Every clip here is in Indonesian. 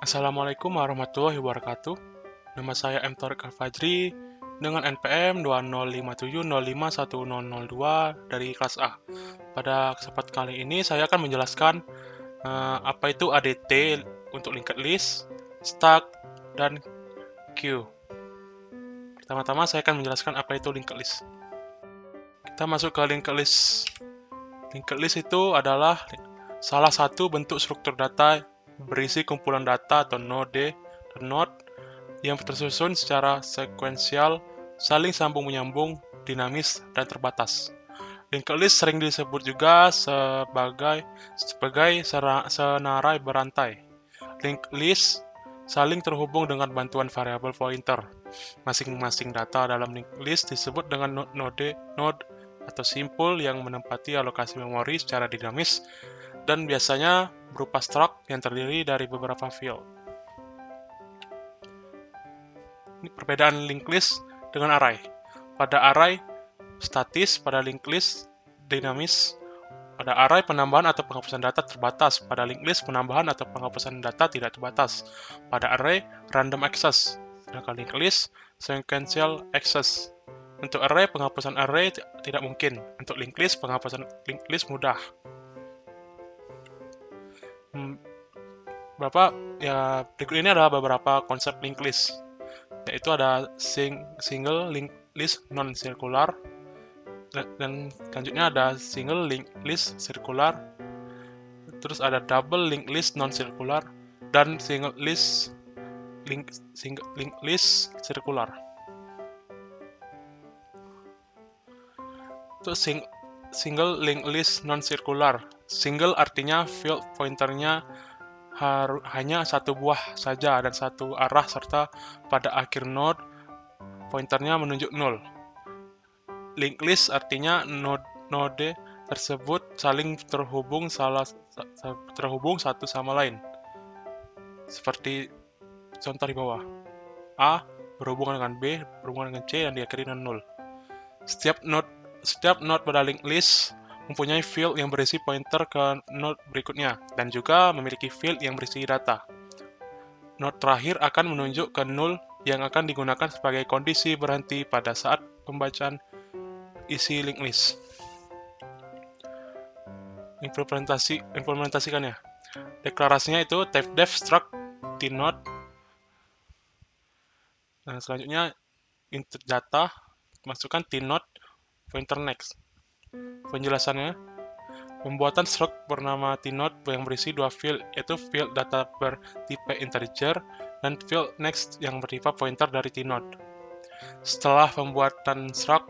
Assalamualaikum warahmatullahi wabarakatuh. Nama saya M. Tariq Al-Fajri dengan NPM 2057051002 dari kelas A. Pada kesempatan kali ini saya akan menjelaskan apa itu ADT untuk linked list, stack, dan queue. Pertama-tama saya akan menjelaskan apa itu linked list. Kita masuk ke linked list. Linked list itu adalah salah satu bentuk struktur data berisi kumpulan data atau node yang tersusun secara sekuensial, saling sambung-menyambung, dinamis, dan terbatas. Linked list sering disebut juga sebagai senarai berantai. Linked list saling terhubung dengan bantuan variabel pointer. Masing-masing data dalam linked list disebut dengan node atau simpul yang menempati alokasi memori secara dinamis dan biasanya berupa struct yang terdiri dari beberapa field. Ini perbedaan linked list dengan array. Pada array statis, pada linked list dinamis. Pada array penambahan atau penghapusan data terbatas. Pada linked list penambahan atau penghapusan data tidak terbatas. Pada array random access. Sedangkan linked list sequential access. Untuk array penghapusan array tidak mungkin. Untuk linked list penghapusan linked list mudah. Berikut ini adalah beberapa konsep linked list. Yaitu ada single linked list non-circular, dan selanjutnya ada single linked list circular, terus ada double linked list non-circular, dan single linked list circular. Itu single linked list non-circular. Single artinya field pointernya hanya satu buah saja dan satu arah, serta pada akhir node pointernya menunjuk 0. Linked list artinya node tersebut saling terhubung satu sama lain. Seperti contoh di bawah. A berhubungan dengan B, berhubungan dengan C, dan diakhiri dengan 0. Setiap node pada linked list mempunyai field yang berisi pointer ke node berikutnya, dan juga memiliki field yang berisi data. Node terakhir akan menunjuk ke 0 yang akan digunakan sebagai kondisi berhenti pada saat pembacaan isi linked list. Implementasikannya. Deklarasinya itu type def struct tnode. Nah, selanjutnya input data, masukkan tnode pointer next. Penjelasannya, pembuatan struct bernama tnode yang berisi dua field, yaitu field data bertipe integer dan field next yang bertipe pointer dari tnode. Setelah pembuatan struct,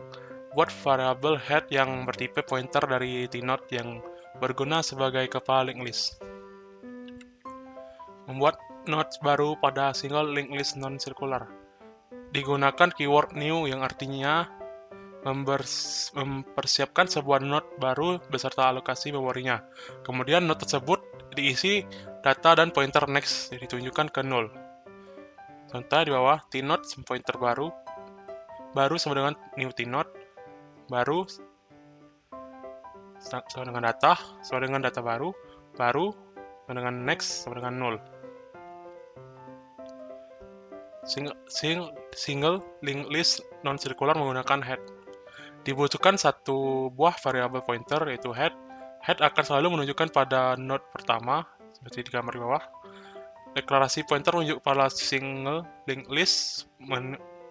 buat variabel head yang bertipe pointer dari tnode yang berguna sebagai kepala linked list. Membuat node baru pada single linked list non-circular. Digunakan keyword new yang artinya mempersiapkan sebuah node baru beserta alokasi memorinya. Kemudian node tersebut diisi data dan pointer next yang ditunjukkan ke 0. Contoh di bawah, tnode pointer baru sama dengan new tnode, baru sama dengan data baru sama dengan next sama dengan 0. Single linked list non-circular menggunakan head. Dibutuhkan satu buah variabel pointer, yaitu head. Head akan selalu menunjukkan pada node pertama, seperti di gambar di bawah. Deklarasi pointer menunjuk pada single linked list.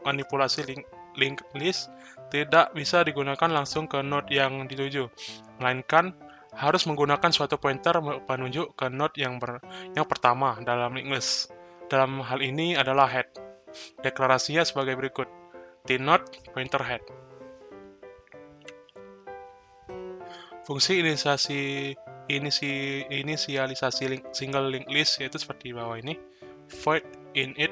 Manipulasi linked list tidak bisa digunakan langsung ke node yang dituju, melainkan harus menggunakan suatu pointer penunjuk ke node yang pertama dalam linked list. Dalam hal ini adalah head. Deklarasinya sebagai berikut: tnode pointer head. Fungsi inisialisasi single linked list yaitu seperti bawah ini. Void init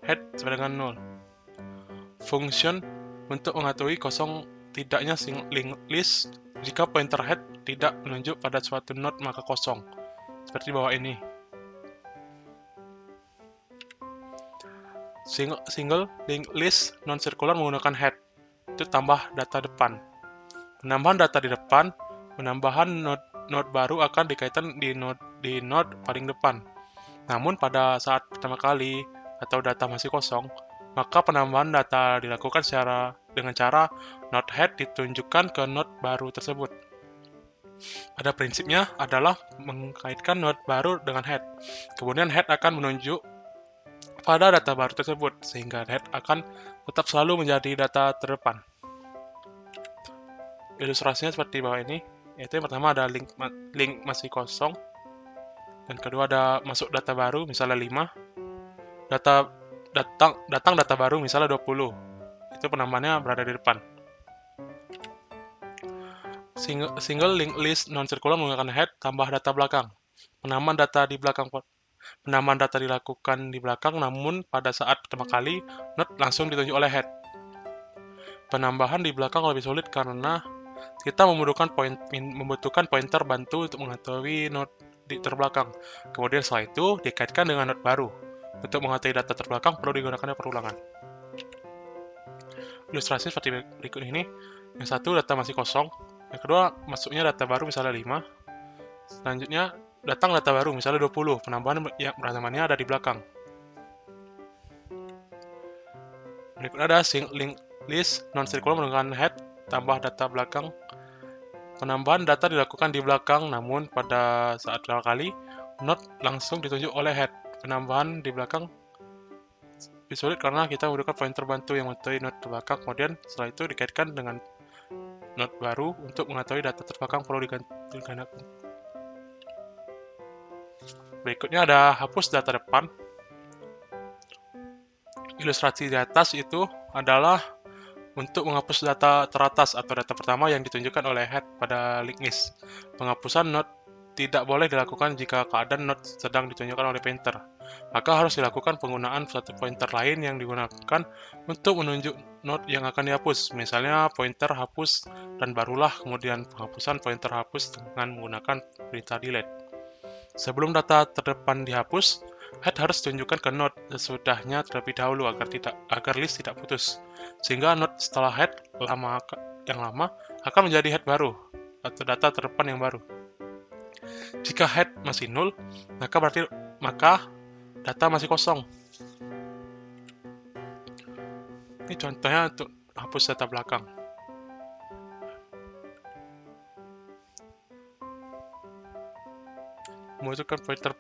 head sama dengan 0. Function untuk mengetahui kosong tidaknya single linked list. Jika pointer head tidak menunjuk pada suatu node maka kosong, seperti bawah ini. Single linked list non-circular menggunakan head, itu tambah data depan. Penambahan data di depan, penambahan node baru akan dikaitkan di node paling depan. Namun pada saat pertama kali atau data masih kosong, maka penambahan data dilakukan dengan cara node head ditunjukkan ke node baru tersebut. Pada prinsipnya adalah mengkaitkan node baru dengan head. Kemudian head akan menunjuk pada data baru tersebut, sehingga head akan tetap selalu menjadi data terdepan. Ilustrasinya seperti bawah ini, yaitu yang pertama ada link masih kosong, dan kedua ada masuk data baru, misalnya 5, datang data baru, misalnya 20, itu penambahannya berada di depan. Single linked list non-circular menggunakan head tambah data belakang. Penambahan data dilakukan di belakang, namun pada saat pertama kali, node langsung ditunjuk oleh head. Penambahan di belakang lebih sulit karena kita membutuhkan pointer bantu untuk mengetahui node di terbelakang. Kemudian setelah itu dikaitkan dengan node baru. Untuk mengetahui data terbelakang perlu digunakannya perulangan. Ilustrasi seperti berikut ini. Yang satu data masih kosong. Yang kedua masuknya data baru misalnya 5. Selanjutnya datang data baru misalnya 20. Penambahan yang penambahannya ada di belakang. Berikutnya ada link list non-circular menggunakan head tambah data belakang. Penambahan data dilakukan di belakang, namun pada saat pertama kali, node langsung ditunjuk oleh head. Penambahan di belakang lebih sulit karena kita membutuhkan pointer bantu yang mengetahui node terbelakang. Kemudian setelah itu dikaitkan dengan node baru untuk mengetahui data terbelakang perlu digunakan. Berikutnya ada hapus data depan. Ilustrasi di atas itu adalah untuk menghapus data teratas atau data pertama yang ditunjukkan oleh head pada linked list. Penghapusan node tidak boleh dilakukan jika keadaan node sedang ditunjukkan oleh pointer. Maka harus dilakukan penggunaan suatu pointer lain yang digunakan untuk menunjuk node yang akan dihapus. Misalnya pointer hapus dan barulah kemudian penghapusan pointer hapus dengan menggunakan perintah delete. Sebelum data terdepan dihapus, head harus tunjukkan ke node sesudahnya terlebih dahulu agar list tidak putus. Sehingga node setelah head yang lama akan menjadi head baru atau data terdepan yang baru. Jika head masih nol, maka data masih kosong. Ini contohnya untuk hapus data belakang. Membutuhkan pointer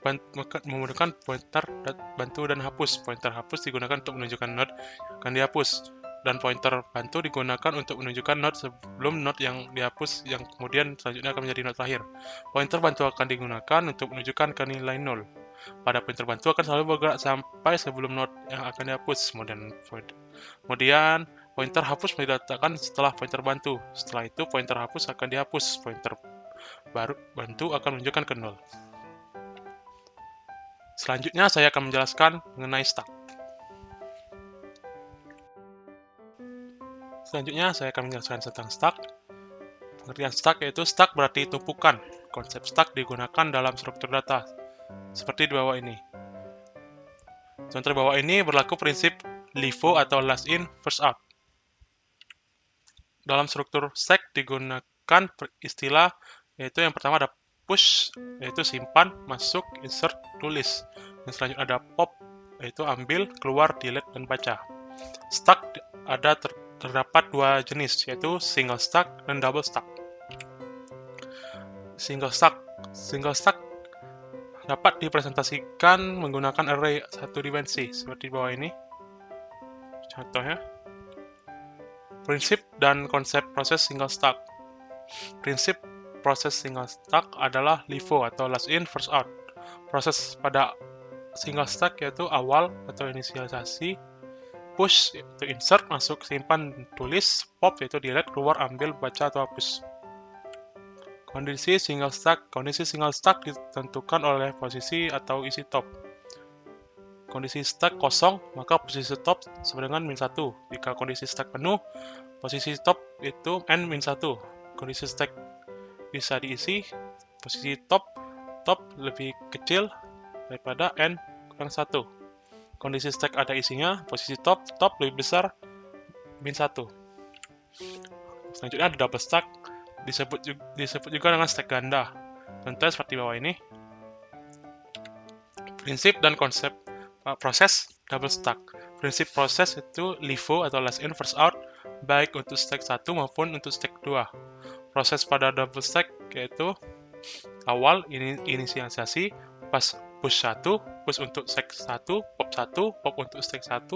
bantu dan hapus. Pointer hapus digunakan untuk menunjukkan node akan dihapus, dan pointer bantu digunakan untuk menunjukkan node sebelum node yang dihapus yang kemudian selanjutnya akan menjadi node terakhir. Pointer bantu akan digunakan untuk menunjukkan ke nilai 0. Pada pointer bantu akan selalu bergerak sampai sebelum node yang akan dihapus. Kemudian pointer hapus diletakkan setelah pointer bantu. Setelah itu pointer hapus akan dihapus. Pointer bantu akan menunjukkan ke 0. Selanjutnya saya akan menjelaskan mengenai stack. Selanjutnya saya akan menjelaskan tentang stack. Pengertian stack yaitu stack berarti tumpukan. Konsep stack digunakan dalam struktur data, seperti di bawah ini. Contoh di bawah ini berlaku prinsip LIFO atau last in, first out. Dalam struktur stack digunakan istilah yaitu yang pertama ada push, yaitu simpan, masuk, insert, tulis. Yang selanjutnya ada pop, yaitu ambil, keluar, delete, dan baca. Stack terdapat dua jenis, yaitu single stack dan double stack. Single stack dapat dipresentasikan menggunakan array satu dimensi, seperti di bawah ini. Contohnya, prinsip dan konsep proses single stack. Prinsip proses single stack adalah LIFO atau last in, first out. Proses pada single stack yaitu awal atau inisialisasi, push yaitu insert, masuk, simpan, tulis, pop yaitu delete, keluar, ambil, baca, atau hapus. Kondisi single stack ditentukan oleh posisi atau isi top. Kondisi stack kosong, maka posisi top sama dengan -1. Jika kondisi stack penuh, posisi top itu n-1. Kondisi stack bisa diisi, posisi top lebih kecil daripada n-1. Kondisi stack ada isinya, posisi top lebih besar -1. Selanjutnya ada double stack, disebut juga dengan stack ganda. Contohnya seperti bawah ini. Prinsip dan konsep proses double stack. Prinsip proses itu LIFO atau last in first out, baik untuk stack 1 maupun untuk stack 2. Proses pada double stack yaitu awal inisialisasi, pas push 1, push untuk stack 1, pop untuk stack 1,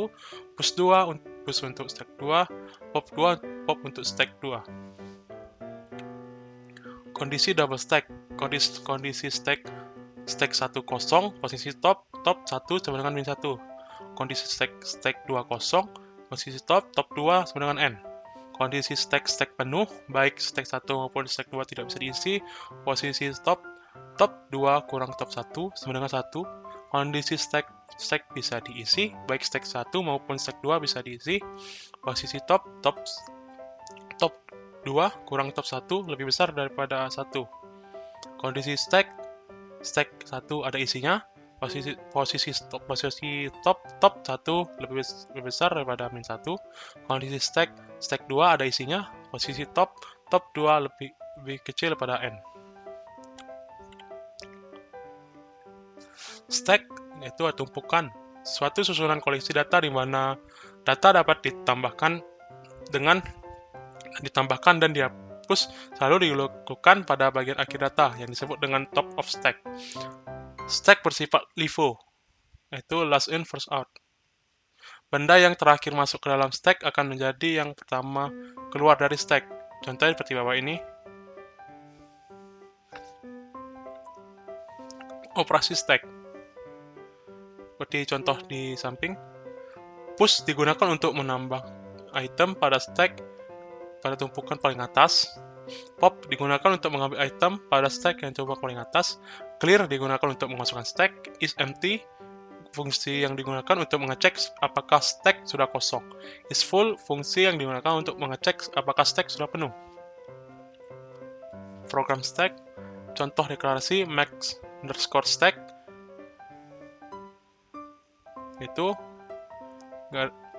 push 2, push untuk stack 2, pop 2, pop untuk stack 2. Kondisi double stack. Kondisi stack 1 kosong, posisi top 1 sama dengan min 1. Kondisi stack 2 kosong, posisi top 2 sama dengan n. Kondisi stack penuh, baik stack 1 maupun stack 2 tidak bisa diisi, posisi top 2 kurang top 1 sama dengan 1. Kondisi stack bisa diisi, baik stack 1 maupun stack 2 bisa diisi, posisi top 2 kurang top 1 lebih besar daripada 1. Kondisi stack 1 ada isinya, posisi top 1 lebih besar daripada min 1. Kondisi stack 2 ada isinya, posisi top 2 lebih kecil daripada n. Stack yaitu tumpukan, suatu susunan koleksi data di mana data dapat ditambahkan dan dihapus selalu dilakukan pada bagian akhir data yang disebut dengan top of stack. Stack bersifat LIFO, yaitu last in first out. Benda yang terakhir masuk ke dalam stack akan menjadi yang pertama keluar dari stack. Contohnya seperti bawah ini. Operasi stack. Seperti contoh di samping. Push digunakan untuk menambah item pada stack pada tumpukan paling atas. Pop digunakan untuk mengambil item pada stack yang tumpukan paling atas. Clear digunakan untuk memasukkan stack. Is empty fungsi yang digunakan untuk mengecek apakah stack sudah kosong. Is full fungsi yang digunakan untuk mengecek apakah stack sudah penuh. Program stack. Contoh deklarasi max underscore stack itu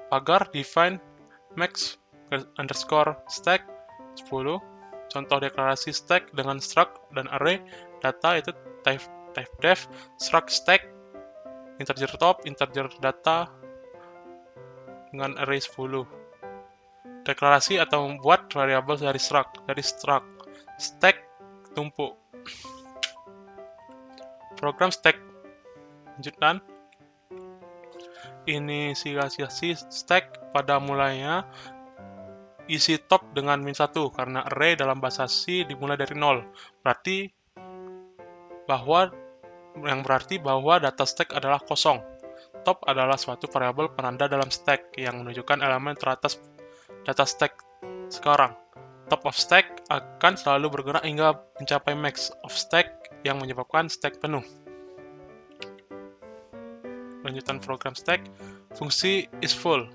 pagar define max underscore stack 10. Contoh deklarasi stack dengan struct dan array data itu type def struct stack integer top integer data dengan array 10. Deklarasi atau membuat variabel dari struct stack tumpuk. Program stack. Lanjutkan. Inisialisasi stack pada mulanya isi top dengan min 1 karena array dalam bahasa C dimulai dari 0. Berarti bahwa data stack adalah kosong. Top adalah suatu variabel penanda dalam stack yang menunjukkan elemen teratas data stack sekarang. Top of stack akan selalu bergerak hingga mencapai max of stack yang menyebabkan stack penuh. Lanjutan program stack. Fungsi is full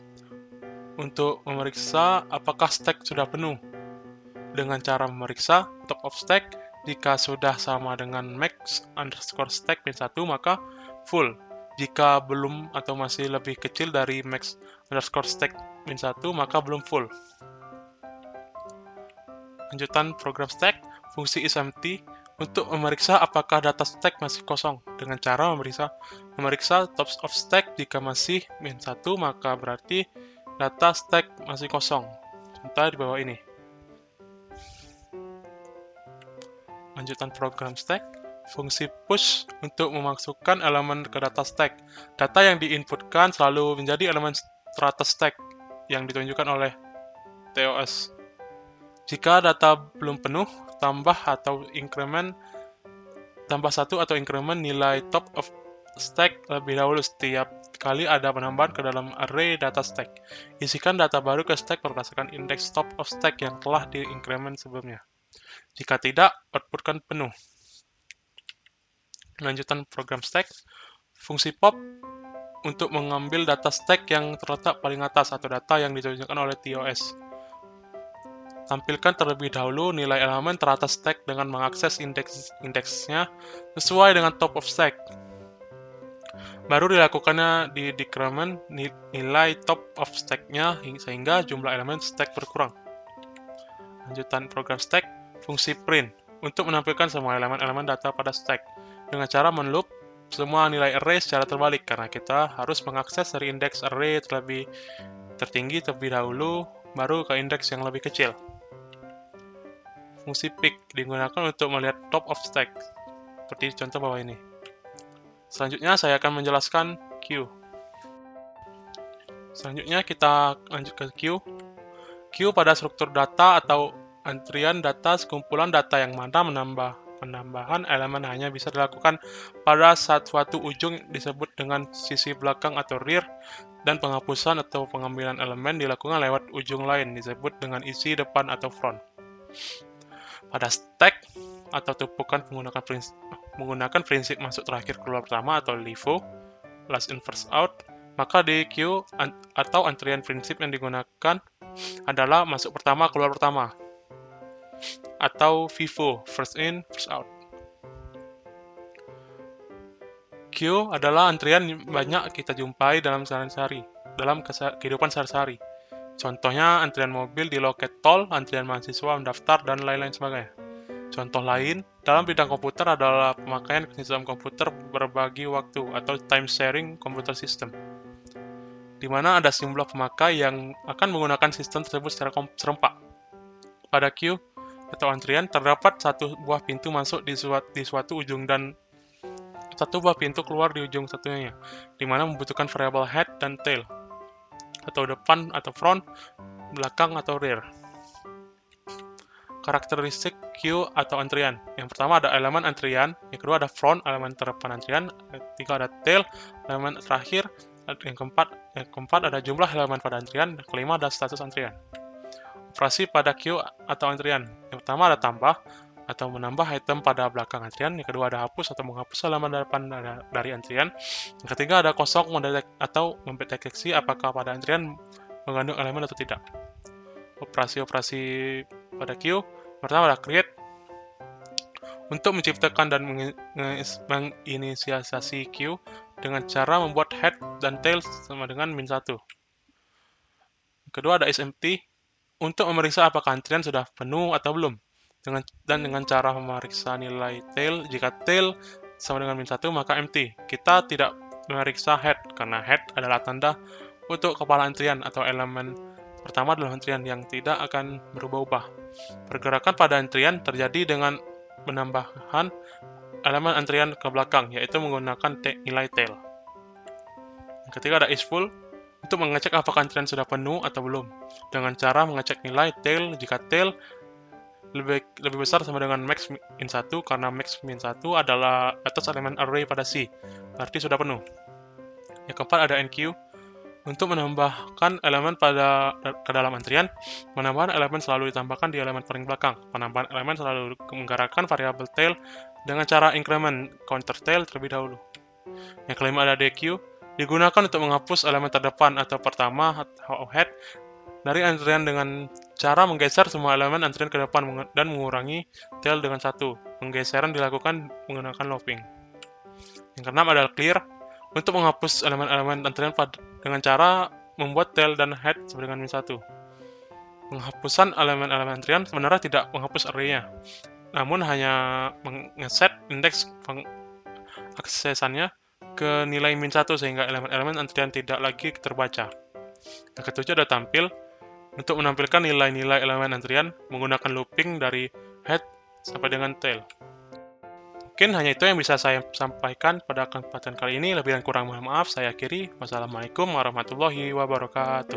untuk memeriksa apakah stack sudah penuh. Dengan cara memeriksa top of stack, jika sudah sama dengan max underscore stack min 1 maka full. Jika belum atau masih lebih kecil dari max underscore stack min 1 maka belum full. Lanjutan program stack. Fungsi is empty untuk memeriksa apakah data stack masih kosong. Dengan cara memeriksa top of stack, jika masih min 1 maka berarti data stack masih kosong. Contoh di bawah ini. Lanjutan program stack. Fungsi push untuk memasukkan elemen ke data stack. Data yang diinputkan selalu menjadi elemen strata stack yang ditunjukkan oleh TOS. Jika data belum penuh, tambah 1 atau increment nilai top of stack lebih dahulu setiap kali ada penambahan ke dalam array data stack. Isikan data baru ke stack berdasarkan indeks top of stack yang telah di-increment sebelumnya. Jika tidak, outputkan penuh. Lanjutan program stack. Fungsi pop untuk mengambil data stack yang terletak paling atas atau data yang ditunjukkan oleh TOS. Tampilkan terlebih dahulu nilai elemen teratas stack dengan mengakses indeksnya sesuai dengan top of stack. Baru dilakukannya di decrement nilai top of stack-nya sehingga jumlah elemen stack berkurang. Lanjutan program stack. Fungsi print untuk menampilkan semua elemen-elemen data pada stack dengan cara menloop semua nilai array secara terbalik karena kita harus mengakses dari indeks array terlebih tertinggi terlebih dahulu, baru ke indeks yang lebih kecil. Fungsi pick digunakan untuk melihat top of stack, seperti contoh bawah ini. Selanjutnya saya akan menjelaskan queue. Selanjutnya kita lanjut ke queue. Queue pada struktur data atau antrian data sekumpulan data yang mana penambahan elemen hanya bisa dilakukan pada suatu ujung disebut dengan sisi belakang atau rear, dan penghapusan atau pengambilan elemen dilakukan lewat ujung lain disebut dengan isi depan atau front. Pada stack atau tumpukan menggunakan prinsip masuk terakhir keluar pertama atau LIFO, last in first out, maka di queue atau antrian prinsip yang digunakan adalah masuk pertama keluar pertama atau FIFO, first in first out. Queue adalah antrian yang banyak kita jumpai dalam kehidupan sehari-hari. Contohnya antrian mobil di loket tol, antrian mahasiswa mendaftar, dan lain-lain sebagainya. Contoh lain dalam bidang komputer adalah pemakaian sistem komputer berbagi waktu atau time sharing computer system, di mana ada sejumlah pemakai yang akan menggunakan sistem tersebut secara serempak. Pada queue atau antrian terdapat satu buah pintu masuk di suatu ujung dan satu buah pintu keluar di ujung satunya, di mana membutuhkan variabel head dan tail, atau depan atau front, belakang atau rear. Karakteristik queue atau antrian. Yang pertama ada elemen antrian, yang kedua ada front, elemen terdepan antrian, yang ketiga ada tail, elemen terakhir, yang keempat ada jumlah elemen pada antrian, yang kelima ada status antrian. Operasi pada queue atau antrian. Yang pertama ada tambah atau menambah item pada belakang antrian, yang kedua ada hapus atau menghapus elemen depan dari antrian, yang ketiga ada kosong mendeteksi apakah pada antrian mengandung elemen atau tidak. Operasi-operasi pada queue, pertama ada create, untuk menciptakan dan menginisiasi queue dengan cara membuat head dan tail sama dengan -1. Kedua ada isEmpty, untuk memeriksa apakah antrian sudah penuh atau belum, dengan cara memeriksa nilai tail. Jika tail sama dengan -1 maka empty. Kita tidak memeriksa head karena head adalah tanda untuk kepala antrian atau elemen pertama dalam antrian yang tidak akan berubah-ubah. Pergerakan pada antrian terjadi dengan penambahan elemen antrian ke belakang, yaitu menggunakan nilai tail. Yang ketiga ada isFull, untuk mengecek apakah antrian sudah penuh atau belum, dengan cara mengecek nilai tail. Jika tail lebih besar sama dengan max min 1, karena max min 1 adalah batas elemen array pada C, berarti sudah penuh. Yang keempat ada enqueue, untuk menambahkan elemen ke dalam antrian. Penambahan elemen selalu ditambahkan di elemen paling belakang. Penambahan elemen selalu menggerakkan variabel tail dengan cara increment counter tail terlebih dahulu. Yang kelima ada dequeue, digunakan untuk menghapus elemen terdepan atau pertama atau head dari antrian dengan cara menggeser semua elemen antrian ke depan dan mengurangi tail dengan 1. Penggeseran dilakukan menggunakan looping. Yang keenam adalah clear, untuk menghapus elemen-elemen antrian dengan cara membuat tail dan head sama dengan -1. Penghapusan elemen-elemen antrian sebenarnya tidak menghapus array-nya, namun hanya mengeset indeks aksesannya ke nilai -1 sehingga elemen-elemen antrian tidak lagi terbaca. Yang ketujuh ada tampil, untuk menampilkan nilai-nilai elemen antrian menggunakan looping dari head sampai dengan tail. Mungkin hanya itu yang bisa saya sampaikan pada kesempatan kali ini. Lebih dan kurang mohon maaf, saya akhiri. Wassalamualaikum warahmatullahi wabarakatuh.